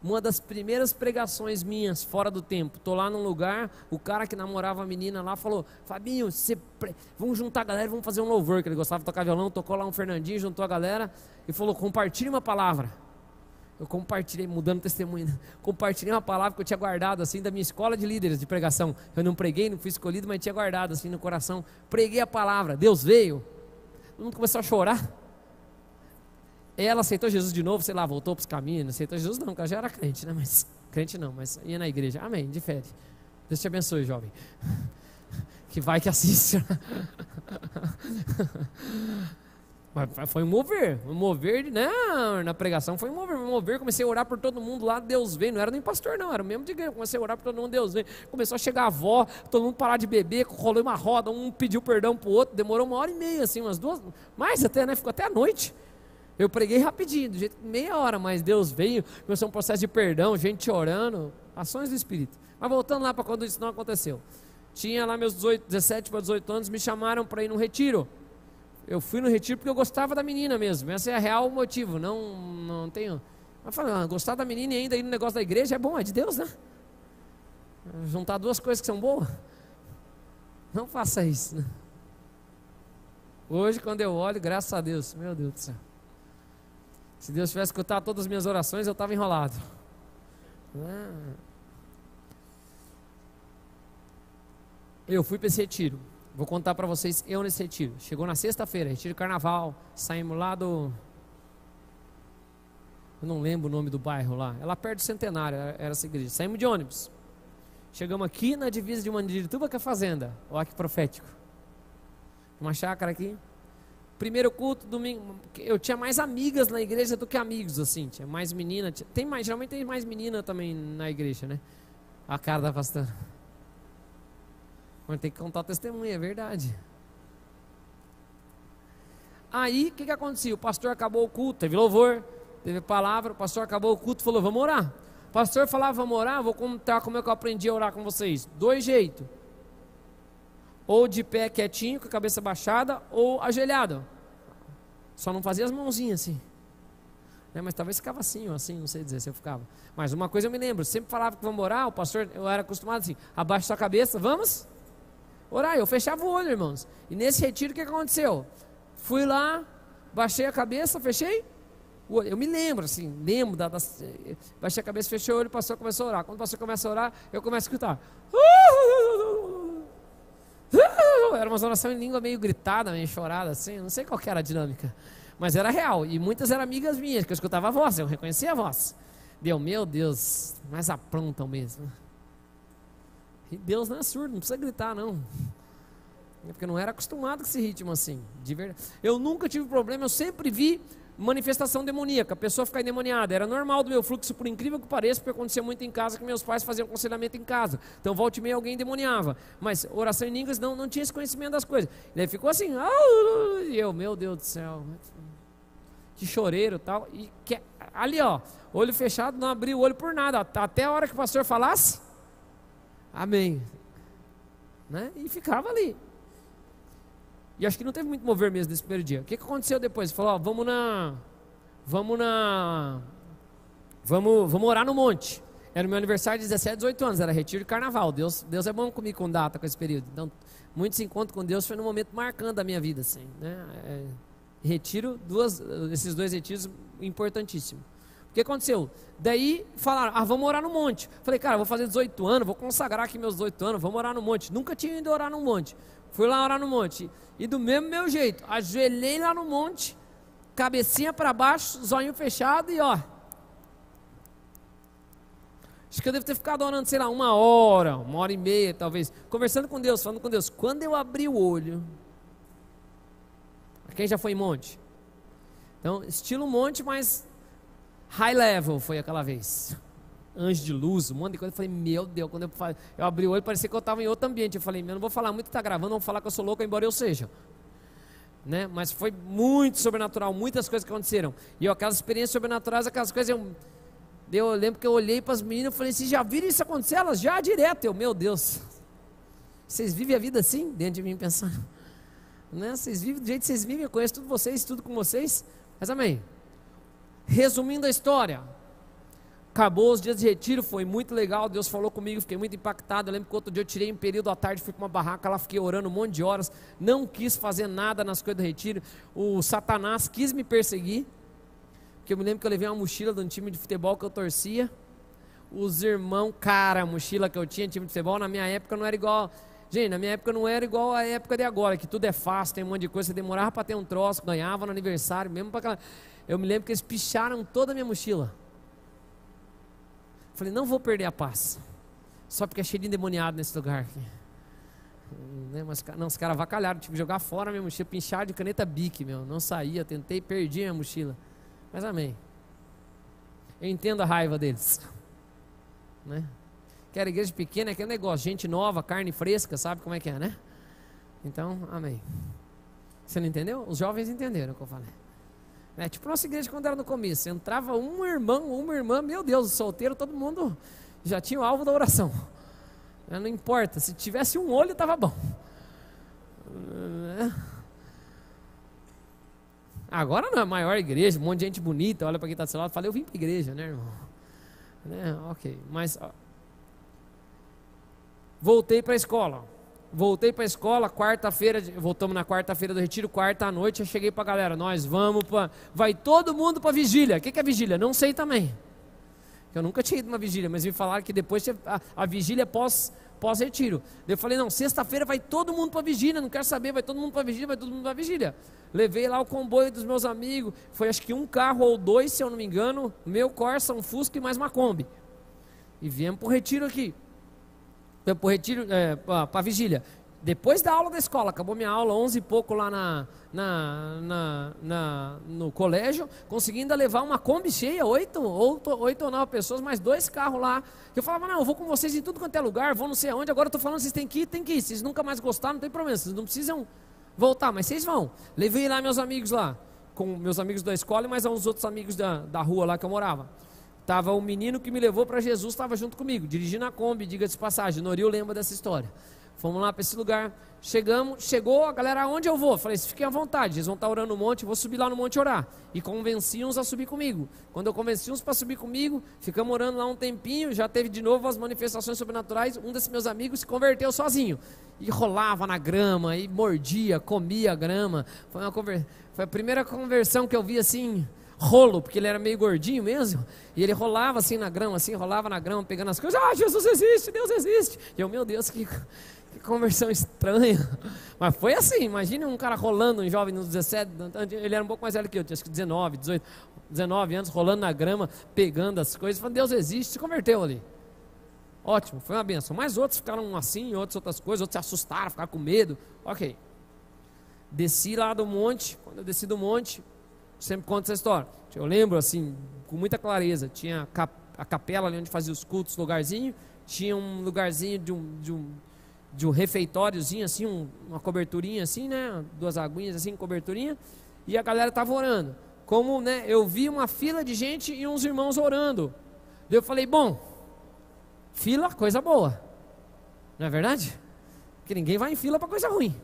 Speaker 1: Uma das primeiras pregações minhas fora do tempo. Tô lá num lugar, o cara que namorava a menina lá falou: Fabinho, vamos juntar a galera, vamos fazer um louvor, que ele gostava de tocar violão. Tocou lá um Fernandinho, juntou a galera e falou: compartilhe uma palavra. Eu compartilhei, mudando testemunho, compartilhei uma palavra que eu tinha guardado assim da minha escola de líderes de pregação. Eu não preguei, não fui escolhido, mas tinha guardado assim no coração. Preguei a palavra, Deus veio. Todo mundo começou a chorar. Ela aceitou Jesus de novo, sei lá, voltou para os caminhos. Não aceitou Jesus não, porque ela já era crente, né? Mas crente não, mas ia na igreja. Amém, difere. Deus te abençoe, jovem. Que vai que assiste. Mas foi um mover, né? Na pregação foi um mover, comecei a orar por todo mundo lá, Deus veio, não era nem pastor não, era o mesmo de igreja, comecei a orar por todo mundo, Deus veio, começou a chegar a avó, todo mundo parar de beber, rolou uma roda, um pediu perdão pro outro, demorou 1h30, assim, umas 2, mais até, né? Ficou até a noite. Eu preguei rapidinho, do jeito meia hora, mas Deus veio, começou um processo de perdão, gente orando, ações do Espírito. Mas voltando lá para quando isso não aconteceu, tinha lá meus 17 para 18 anos, me chamaram para ir num retiro. Eu fui no retiro porque eu gostava da menina mesmo. Esse é o real motivo. Não tenho. Mas falando, gostar da menina e ainda ir no negócio da igreja é bom, é de Deus, né? Juntar duas coisas que são boas. Não faça isso, né? Hoje, quando eu olho, graças a Deus, meu Deus do céu. Se Deus tivesse escutado todas as minhas orações, eu estava enrolado. Eu fui para esse retiro. Vou contar para vocês, eu nesse retiro. Chegou na sexta-feira, retiro de carnaval. Saímos lá do... Eu não lembro o nome do bairro lá. É lá perto do Centenário, era essa igreja. Saímos de ônibus. Chegamos aqui na divisa de Mandirituba com a fazenda. Olha que profético. Uma chácara aqui. Primeiro culto, domingo. Eu tinha mais amigas na igreja do que amigos, assim. Tinha mais menina. Geralmente tem mais menina também na igreja, né? A cara da pastora. Mas tem que contar o testemunho, é verdade. Aí, o que acontecia? O pastor acabou o culto, teve louvor, teve palavra, o pastor acabou o culto e falou, vamos orar. O pastor falava, vamos orar, vou contar como é que eu aprendi a orar com vocês. 2 jeitos. Ou de pé quietinho, com a cabeça baixada, ou ajoelhado. Só não fazia as mãozinhas assim. Mas talvez ficava assim ou assim, não sei dizer se eu ficava. Mas uma coisa eu me lembro, sempre falava que vamos orar, o pastor, eu era acostumado assim, abaixa sua cabeça, vamos orar. Eu fechava o olho, irmãos. E nesse retiro, o que aconteceu? Fui lá, baixei a cabeça, fechei o olho. Eu me lembro, assim, baixei a cabeça, fechei o olho, o pastor começou a orar. Quando o pastor começa a orar, eu começo a escutar. Era uma oração em língua meio gritada, meio chorada, assim, não sei qual que era a dinâmica. Mas era real, e muitas eram amigas minhas, que eu escutava a voz, eu reconhecia a voz. Meu Deus, mas aprontam mesmo. E Deus não é surdo, não precisa gritar não. Porque eu não era acostumado com esse ritmo assim, de verdade. Eu nunca tive problema, eu sempre vi manifestação demoníaca, a pessoa ficar endemoniada. Era normal do meu fluxo, por incrível que pareça, porque acontecia muito em casa, que meus pais faziam aconselhamento em casa. Então volta e meia alguém endemoniava. Mas oração em línguas não tinha esse conhecimento das coisas. E daí ficou assim, e eu, meu Deus do céu, que choreiro e tal. E ali ó, olho fechado, não abri o olho por nada, até a hora que o pastor falasse, amém, né? E ficava ali. E acho que não teve muito mover mesmo nesse primeiro dia. O que aconteceu depois? Ele falou, ó, vamos orar no monte. Era o meu aniversário de 17, 18 anos, era retiro de carnaval. Deus é bom comigo com data, com esse período. Então, muitos encontros com Deus foi num momento marcante da minha vida, assim, né? Retiro, esses 2 retiros importantíssimos. O que aconteceu? Daí falaram, vamos orar no monte. Falei, cara, vou fazer 18 anos, vou consagrar aqui meus 18 anos, vamos orar no monte. Nunca tinha ido orar no monte. Fui lá orar no monte. E do mesmo meu jeito, ajoelhei lá no monte, cabecinha para baixo, zoinho fechado e ó. Acho que eu devo ter ficado orando, sei lá, 1 hora, 1h30 talvez, conversando com Deus, falando com Deus. Quando eu abri o olho, quem já foi em monte? Então, estilo monte, mas high level foi aquela vez. Anjo de luz, um monte de coisa. Eu falei, meu Deus, quando eu abri o olho, parecia que eu estava em outro ambiente. Eu falei, eu não vou falar muito que está gravando, não vou falar que eu sou louco, embora eu seja, né? Mas foi muito sobrenatural, muitas coisas que aconteceram. E aquelas experiências sobrenaturais, aquelas coisas, eu lembro que eu olhei para as meninas e falei, vocês já viram isso acontecer? Elas já direto, meu Deus, vocês vivem a vida assim? Dentro de mim pensando, né? Vocês vivem do jeito que vocês vivem, eu conheço tudo vocês, tudo com vocês, mas amém. Resumindo a história, acabou os dias de retiro, foi muito legal, Deus falou comigo, fiquei muito impactado. Eu lembro que outro dia eu tirei um período à tarde, fui para uma barraca lá, fiquei orando um monte de horas, não quis fazer nada nas coisas do retiro. O Satanás quis me perseguir, porque eu me lembro que eu levei uma mochila de um time de futebol que eu torcia. Os irmãos, cara, a mochila que eu tinha, time de futebol, na minha época não era igual. Gente, na minha época não era igual à época de agora, que tudo é fácil, tem um monte de coisa, você demorava para ter um troço, ganhava no aniversário, mesmo para aquela. Eu me lembro que eles picharam toda a minha mochila. Falei, não vou perder a paz, só porque é cheio de endemoniado nesse lugar aqui. Mas não, os caras avacalharam, tive que jogar fora a minha mochila, pinchar de caneta Bic, não saía, tentei, perdi a minha mochila. Mas amém. Eu entendo a raiva deles, né? Que era igreja pequena, é aquele negócio, gente nova, carne fresca, sabe como é que é, né? Então, amém. Você não entendeu? Os jovens entenderam o que eu falei. Tipo nossa igreja quando era no começo, entrava um irmão, uma irmã, meu Deus, solteiro, todo mundo já tinha o alvo da oração. Não importa, se tivesse um olho estava bom. Agora não é a maior igreja, um monte de gente bonita, olha para quem está do seu lado e fala, eu vim para a igreja, né, irmão? Ok, mas voltei para a escola. Quarta-feira, voltamos na quarta-feira do retiro, quarta à noite, eu cheguei para a galera, nós vamos vai todo mundo para vigília. O que é vigília? Não sei também. Eu nunca tinha ido uma vigília, mas me falaram que depois a vigília é pós-retiro. Eu falei, não, sexta-feira vai todo mundo para vigília, não quero saber, vai todo mundo para vigília, Levei lá o comboio dos meus amigos, foi acho que um carro ou 2, se eu não me engano, meu Corsa, um Fusca e mais uma Kombi. E viemos para o retiro aqui. Para o retiro, para a vigília. Depois da aula da escola, acabou minha aula 11 e pouco lá no colégio, consegui ainda levar uma Kombi cheia, 8 ou 9 pessoas, mais 2 carros lá. Eu falava, não, eu vou com vocês em tudo quanto é lugar, vou não sei aonde, agora eu estou falando, vocês têm que ir, vocês nunca mais gostaram, não tem problema, vocês não precisam voltar, mas vocês vão. Levei lá meus amigos lá, com meus amigos da escola e mais uns outros amigos da rua lá que eu morava. Tava o menino que me levou para Jesus, estava junto comigo, dirigindo a Kombi, diga-se de passagem, Noril lembra dessa história. Fomos lá para esse lugar, chegou a galera, aonde eu vou? Falei, fiquem à vontade, eles vão estar orando no monte, eu vou subir lá no monte orar. E convenci uns a subir comigo. Quando eu convenci uns para subir comigo, ficamos orando lá um tempinho, já teve de novo as manifestações sobrenaturais, um desses meus amigos se converteu sozinho. E rolava na grama, e mordia, comia a grama. Foi a primeira conversão que eu vi assim, rolo, porque ele era meio gordinho mesmo, e ele rolava assim na grama, pegando as coisas, Jesus existe, Deus existe. E eu, meu Deus, que conversão estranha. Mas foi assim, imagine um cara rolando, um jovem nos 17, ele era um pouco mais velho que eu, tinha acho que 19, 18, 19 anos, rolando na grama, pegando as coisas, falando, Deus existe, se converteu ali. Ótimo, foi uma benção. Mas outros ficaram assim, outras coisas, outros se assustaram, ficaram com medo. Ok. Desci lá do monte, quando eu desci do monte, sempre conto essa história. Eu lembro assim, com muita clareza, tinha a capela ali onde fazia os cultos, lugarzinho, tinha um lugarzinho de um refeitóriozinho assim, uma coberturinha assim, né, 2 aguinhas assim, coberturinha, e a galera estava orando. Como, né, eu vi uma fila de gente e uns irmãos orando. Daí eu falei, bom, fila, coisa boa, não é verdade? Porque ninguém vai em fila para coisa ruim,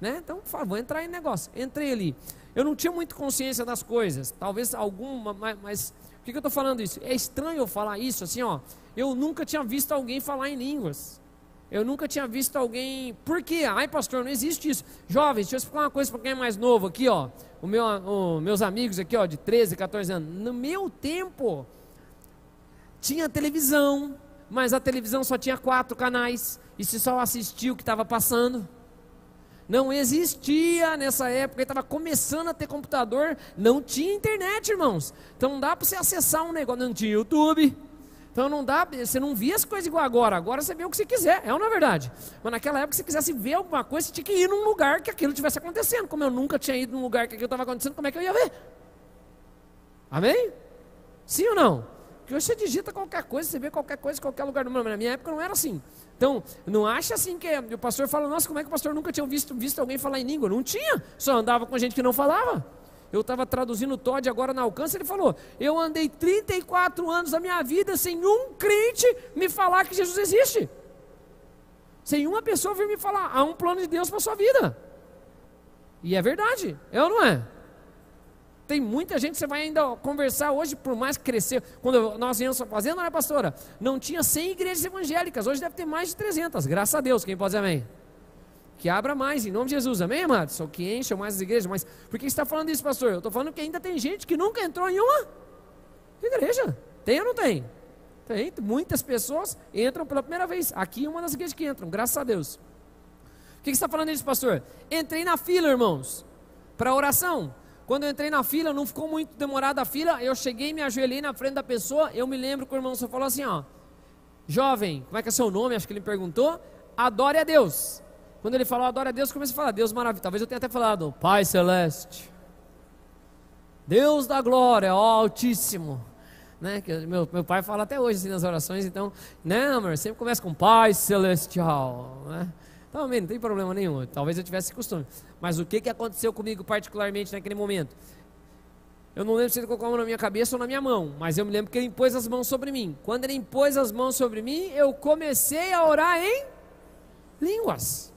Speaker 1: né? Então, por favor, vou entrar em negócio. Entrei ali. Eu não tinha muito consciência das coisas, talvez alguma, mas por que eu estou falando isso? É estranho eu falar isso assim, ó. Eu nunca tinha visto alguém falar em línguas. Eu nunca tinha visto alguém. Por quê? Ai, pastor, não existe isso. Jovens, deixa eu explicar uma coisa para quem é mais novo aqui, ó. Meus amigos aqui, ó, de 13, 14 anos. No meu tempo, tinha televisão, mas a televisão só tinha 4 canais. E se só assistia o que estava passando. Não existia nessa época, estava começando a ter computador, não tinha internet, irmãos. Então não dá para você acessar um negócio, não tinha YouTube. Então não dá, você não via as coisas igual agora. Agora você vê o que você quiser, é ou não é verdade? Mas naquela época, se você quisesse ver alguma coisa, você tinha que ir num lugar que aquilo estivesse acontecendo. Como eu nunca tinha ido num lugar que aquilo estava acontecendo, como é que eu ia ver? Amém? Sim ou não? Porque hoje você digita qualquer coisa, você vê qualquer coisa em qualquer lugar do mundo. Na minha época não era assim. Então, não acha assim que o pastor fala, nossa, como é que o pastor nunca tinha visto alguém falar em língua? Não tinha, só andava com gente que não falava. Eu estava traduzindo o Todd agora na Alcance, ele falou, eu andei 34 anos da minha vida sem um crente me falar que Jesus existe. Sem uma pessoa vir me falar, há um plano de Deus para a sua vida. E é verdade, é ou não é? Tem muita gente, você vai ainda conversar hoje, por mais que crescer. Quando nós íamos fazendo, né, pastora? Não tinha 100 igrejas evangélicas, hoje deve ter mais de 300, graças a Deus, quem pode dizer amém? Que abra mais, em nome de Jesus, amém, amados? Só que encham mais as igrejas, mas por que você está falando isso, pastor? Eu estou falando que ainda tem gente que nunca entrou em uma igreja. Tem ou não tem? Tem, muitas pessoas entram pela primeira vez. Aqui é uma das igrejas que entram, graças a Deus. Por que você está falando isso, pastor? Entrei na fila, irmãos, para oração. Quando eu entrei na fila, não ficou muito demorada a fila, eu cheguei, me ajoelhei na frente da pessoa, eu me lembro que o irmão só falou assim, ó, jovem, como é que é seu nome? Acho que ele me perguntou, adore a Deus. Quando ele falou adore a Deus, eu comecei a falar, Deus maravilhoso, talvez eu tenha até falado, Pai Celeste, Deus da glória, ó Altíssimo, né? Que meu pai fala até hoje assim nas orações, então, né, amor, sempre começa com Pai Celestial, né? Então, amém, não tem problema nenhum, talvez eu tivesse costume. Mas o que aconteceu comigo particularmente naquele momento? Eu não lembro se ele colocou a mão na minha cabeça ou na minha mão, mas eu me lembro que ele impôs as mãos sobre mim. Quando ele impôs as mãos sobre mim, eu comecei a orar em línguas.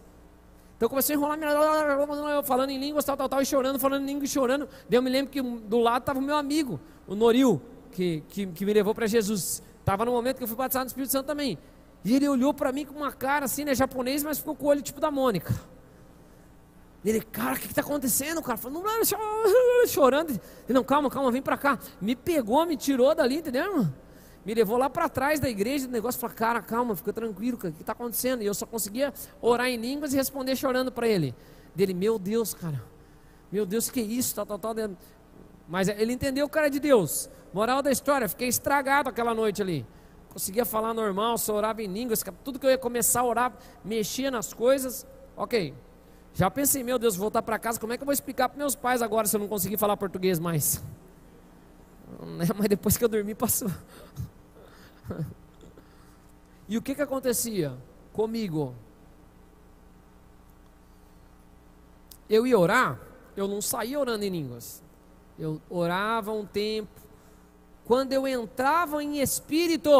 Speaker 1: Então eu comecei a enrolar, falando em línguas, tal, e chorando, falando em línguas e chorando. Daí eu me lembro que do lado estava o meu amigo, o Noril, que me levou para Jesus. Estava no momento que eu fui batizado no Espírito Santo também. E ele olhou para mim com uma cara assim, né, japonês, mas ficou com o olho tipo da Mônica. Ele, cara, o que está acontecendo, cara? Falou, não, chorando. Ele, não, calma, vem para cá. Me pegou, me tirou dali, entendeu? Me levou lá para trás da igreja, do negócio, falou, cara, calma, fica tranquilo, cara, o que está acontecendo? E eu só conseguia orar em línguas e responder chorando para ele. Dele, meu Deus, cara, meu Deus, que isso, tal. Mas ele entendeu o cara de Deus. Moral da história, fiquei estragado aquela noite ali. Conseguia falar normal, só orava em línguas, tudo que eu ia começar a orar, mexia nas coisas, ok. Já pensei, meu Deus, vou voltar para casa, como é que eu vou explicar para meus pais agora se eu não conseguir falar português mais? Mas depois que eu dormi, passou. E o que acontecia comigo? eu ia orar, eu não saía orando em línguas. Eu orava um tempo. Quando eu entrava em espírito,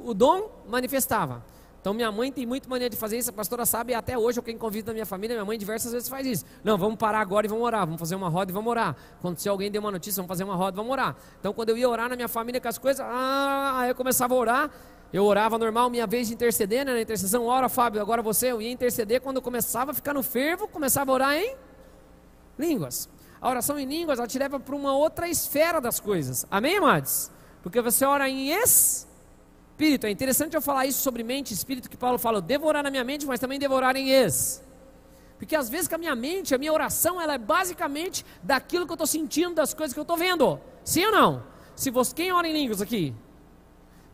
Speaker 1: o dom manifestava. Então minha mãe tem muito mania de fazer isso, a pastora sabe, e até hoje eu quem convido da minha família, minha mãe diversas vezes faz isso. Não, vamos parar agora e vamos orar, vamos fazer uma roda e vamos orar. Quando se alguém deu uma notícia, vamos fazer uma roda e vamos orar. Então quando eu ia orar na minha família com as coisas, aí eu começava a orar, eu orava normal, minha vez de interceder, né, na intercessão, ora Fábio, agora você, eu ia interceder, quando eu começava a ficar no fervo, começava a orar em línguas. A oração em línguas, ela te leva para uma outra esfera das coisas, amém, amados? Porque você ora em espírito. É interessante eu falar isso sobre mente e espírito, que Paulo fala, eu devo orar na minha mente, mas também devo orar em porque às vezes com a minha mente, a minha oração, ela é basicamente daquilo que eu estou sentindo, das coisas que eu estou vendo, sim ou não? Quem ora em línguas aqui?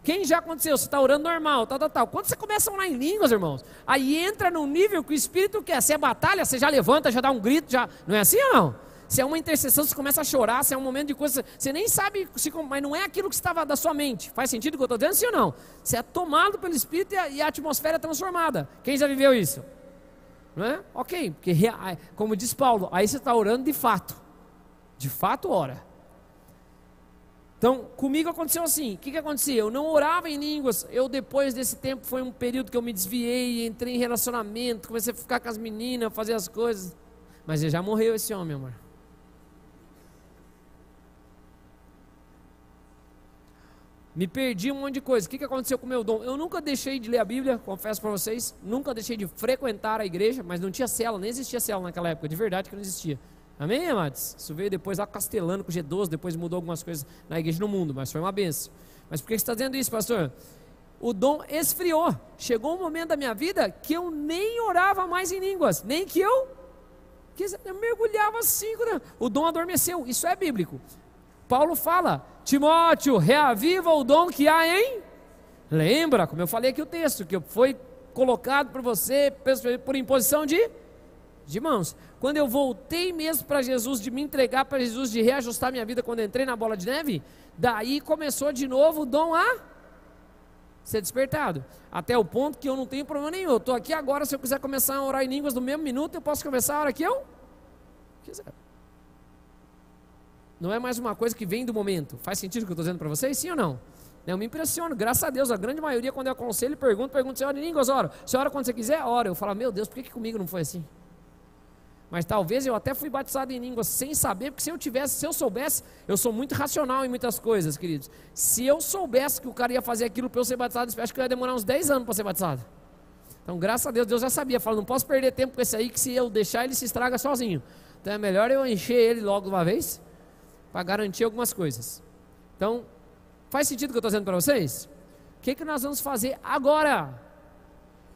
Speaker 1: Quem já aconteceu? Você está orando normal, tal. Quando você começa a orar em línguas, irmãos, aí entra num nível que o espírito quer. Se é batalha, você já levanta, já dá um grito, já, não é assim ou não? Se é uma intercessão, você começa a chorar, se é um momento de coisa, você nem sabe, mas não é aquilo que estava da sua mente. Faz sentido o que eu estou dizendo, sim ou não? Você é tomado pelo Espírito e a atmosfera é transformada. Quem já viveu isso? Não é? Ok, porque como diz Paulo, aí você está orando de fato ora. Então, comigo aconteceu assim, o que acontecia? Eu não orava em línguas, depois desse tempo, foi um período que eu me desviei, entrei em relacionamento, comecei a ficar com as meninas, fazer as coisas, mas já morreu esse homem, amor. Me perdi um monte de coisa. O que aconteceu com o meu dom? Eu nunca deixei de ler a Bíblia, confesso para vocês. Nunca deixei de frequentar a igreja, mas não tinha célula, nem existia célula naquela época, de verdade que não existia. Amém, amados? Isso veio depois lá castelando com G12, depois mudou algumas coisas na igreja no mundo, mas foi uma benção. Mas por que você está dizendo isso, pastor? O dom esfriou. Chegou um momento da minha vida que eu nem orava mais em línguas, nem que eu mergulhava assim. O dom adormeceu, isso é bíblico. Paulo fala, Timóteo, reaviva o dom que há em... Lembra, como eu falei aqui o texto, que foi colocado por você por imposição de mãos. Quando eu voltei mesmo para Jesus, de me entregar para Jesus, de reajustar minha vida quando eu entrei na bola de neve, daí começou de novo o dom a ser despertado. Até o ponto que eu não tenho problema nenhum. Eu estou aqui agora, se eu quiser começar a orar em línguas no mesmo minuto, eu posso começar a hora que eu quiser. Não é mais uma coisa que vem do momento. Faz sentido o que eu estou dizendo para vocês? Sim ou não? Eu me impressiono, graças a Deus, a grande maioria quando eu aconselho, pergunto, você ora em línguas? Ora. Você ora quando você quiser? Ora. Eu falo, meu Deus, por que comigo não foi assim? Mas talvez eu até fui batizado em línguas sem saber, porque se eu soubesse, eu sou muito racional em muitas coisas, queridos. Se eu soubesse que o cara ia fazer aquilo para eu ser batizado, acho que eu ia demorar uns 10 anos para ser batizado. Então, graças a Deus, Deus já sabia, fala, não posso perder tempo com esse aí, que se eu deixar ele se estraga sozinho. Então é melhor eu encher ele logo de uma vez, para garantir algumas coisas. Então, faz sentido o que eu estou dizendo para vocês? O que nós vamos fazer agora?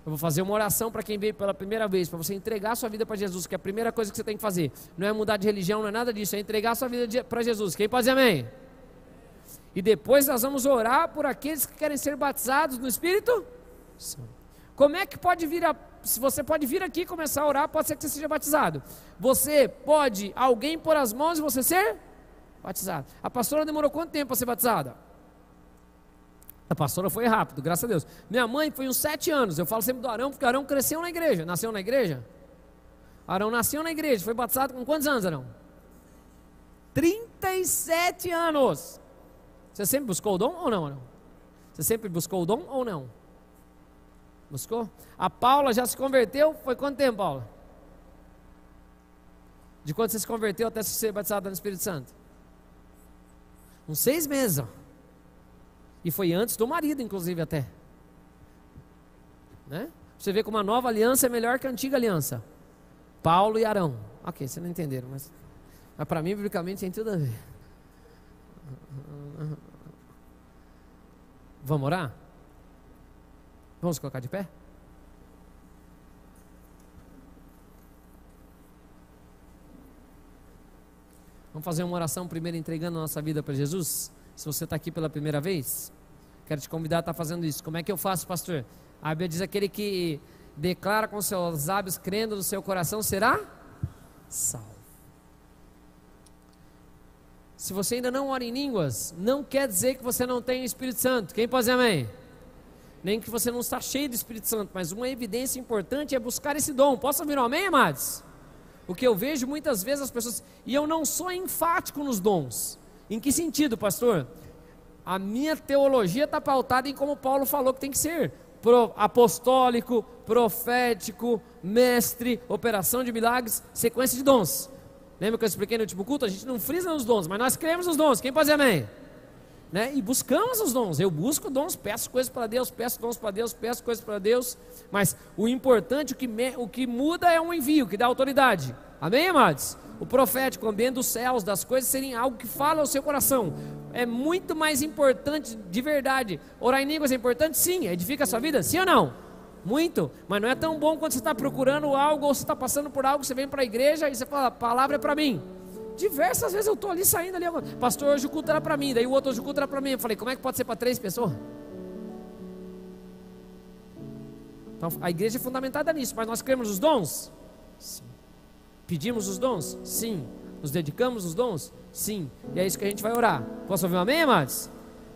Speaker 1: Eu vou fazer uma oração para quem veio pela primeira vez, para você entregar a sua vida para Jesus, que é a primeira coisa que você tem que fazer. Não é mudar de religião, não é nada disso, é entregar a sua vida para Jesus. Quem pode dizer amém? E depois nós vamos orar por aqueles que querem ser batizados no Espírito Santo. Como é que pode vir se você pode vir aqui e começar a orar, pode ser que você seja batizado. Alguém pôr as mãos e você ser batizado. A pastora demorou quanto tempo para ser batizada? A pastora foi rápido, graças a Deus. Minha mãe foi uns 7 anos. Eu falo sempre do Arão, porque o Arão cresceu na igreja. Nasceu na igreja? Arão nasceu na igreja. Foi batizado com quantos anos, Arão? 37 anos. Você sempre buscou o dom ou não, Arão? Você sempre buscou o dom ou não? Buscou? A Paula já se converteu, foi quanto tempo, Paula? De quando você se converteu até ser batizada no Espírito Santo? Uns 6 meses, ó. E foi antes do marido, inclusive, até. Né? Você vê como a nova aliança é melhor que a antiga aliança. Paulo e Arão. Ok, vocês não entenderam, mas para mim, biblicamente, tem tudo a ver. Vamos orar? Vamos colocar de pé? Vamos fazer uma oração primeiro entregando a nossa vida para Jesus? Se você está aqui pela primeira vez, quero te convidar a estar fazendo isso. Como é que eu faço, pastor? A Bíblia diz: aquele que declara com seus lábios, crendo no seu coração, será salvo. Se você ainda não ora em línguas, não quer dizer que você não tem o Espírito Santo. Quem pode dizer amém? nem que você não está cheio do Espírito Santo, mas uma evidência importante é buscar esse dom. Posso ouvir um amém, amados? O que eu vejo muitas vezes as pessoas, e eu não sou enfático nos dons. Em que sentido, pastor? A minha teologia está pautada em como Paulo falou que tem que ser: apostólico, profético, mestre, operação de milagres, sequência de dons. Lembra que eu expliquei no último culto? A gente não frisa nos dons, mas nós cremos nos dons. Quem pode dizer amém? Né? E buscamos os dons. Eu busco dons, peço coisas para Deus, peço dons para Deus, peço coisas para Deus. Mas o importante, o que muda é um envio, que dá autoridade. Amém, amados? O profético, o ambiente dos céus, das coisas serem algo que fala ao seu coração. É muito mais importante, de verdade. Orar em línguas é importante? Sim. Edifica a sua vida? Sim ou não? Muito. Mas não é tão bom quando você está procurando algo, ou você está passando por algo, você vem para a igreja e você fala: a palavra é para mim. Diversas vezes eu estou ali saindo ali, pastor, hoje o culto era para mim, daí o outro hoje o culto era para mim. Eu falei: como é que pode ser para 3 pessoas? Então a igreja é fundamentada nisso. Mas nós cremos nos dons? Sim. Pedimos os dons? Sim. Nos dedicamos os dons? Sim. E é isso que a gente vai orar. Posso ouvir um amém, amados?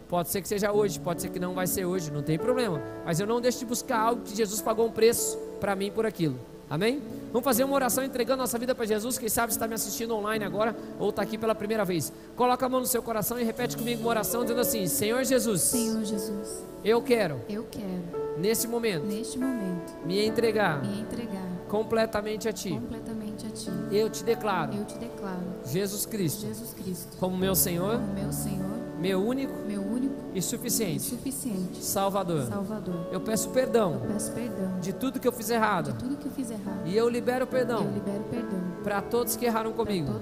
Speaker 1: Pode ser que seja hoje, pode ser que não vai ser hoje, não tem problema. Mas eu não deixo de buscar algo que Jesus pagou um preço para mim por aquilo. Amém? Vamos fazer uma oração entregando nossa vida para Jesus. Quem sabe está me assistindo online agora ou está aqui pela primeira vez. Coloca a mão no seu coração e repete comigo uma oração dizendo assim: Senhor Jesus,
Speaker 2: Senhor Jesus,
Speaker 1: eu quero
Speaker 2: neste momento
Speaker 1: me entregar
Speaker 2: completamente a Ti.
Speaker 1: Eu te declaro Jesus Cristo como meu Senhor, meu único e suficiente Salvador. Eu peço perdão de tudo que eu fiz errado. E eu libero perdão para todos que erraram comigo.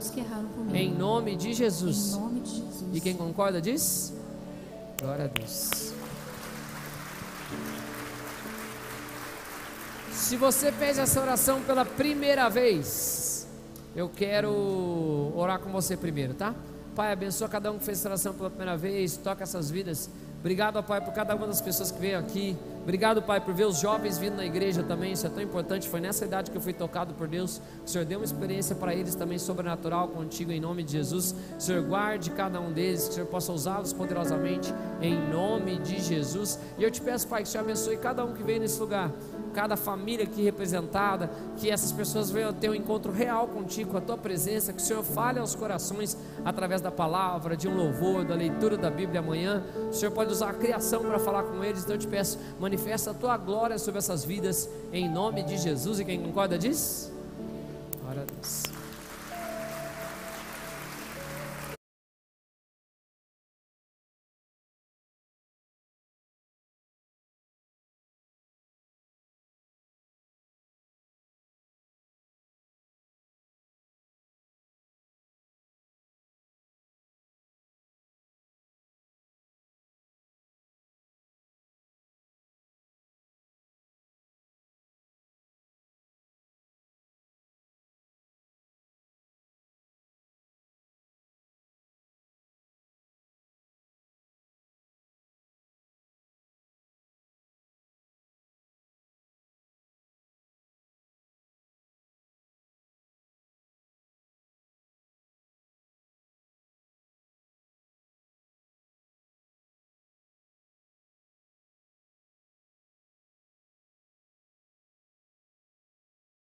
Speaker 1: Em nome de Jesus. E quem concorda diz? Glória a Deus. Se você fez essa oração pela primeira vez, eu quero orar com você primeiro, tá? Pai, abençoa cada um que fez essa oração pela primeira vez, toca essas vidas. Obrigado, Pai, por cada uma das pessoas que veio aqui. Obrigado, Pai, por ver os jovens vindo na igreja também. Isso é tão importante. Foi nessa idade que eu fui tocado por Deus. O Senhor deu uma experiência para eles também sobrenatural contigo, em nome de Jesus. O Senhor guarde cada um deles, que o Senhor possa usá-los poderosamente, em nome de Jesus. E eu te peço, Pai, que o Senhor abençoe cada um que veio nesse lugar, cada família aqui representada, que essas pessoas venham ter um encontro real contigo, com a tua presença, que o Senhor fale aos corações através da palavra, de um louvor, da leitura da Bíblia amanhã. O Senhor pode usar a criação para falar com eles. Então eu te peço, manifesta a tua glória sobre essas vidas, em nome de Jesus. E quem concorda diz? Glória a Deus.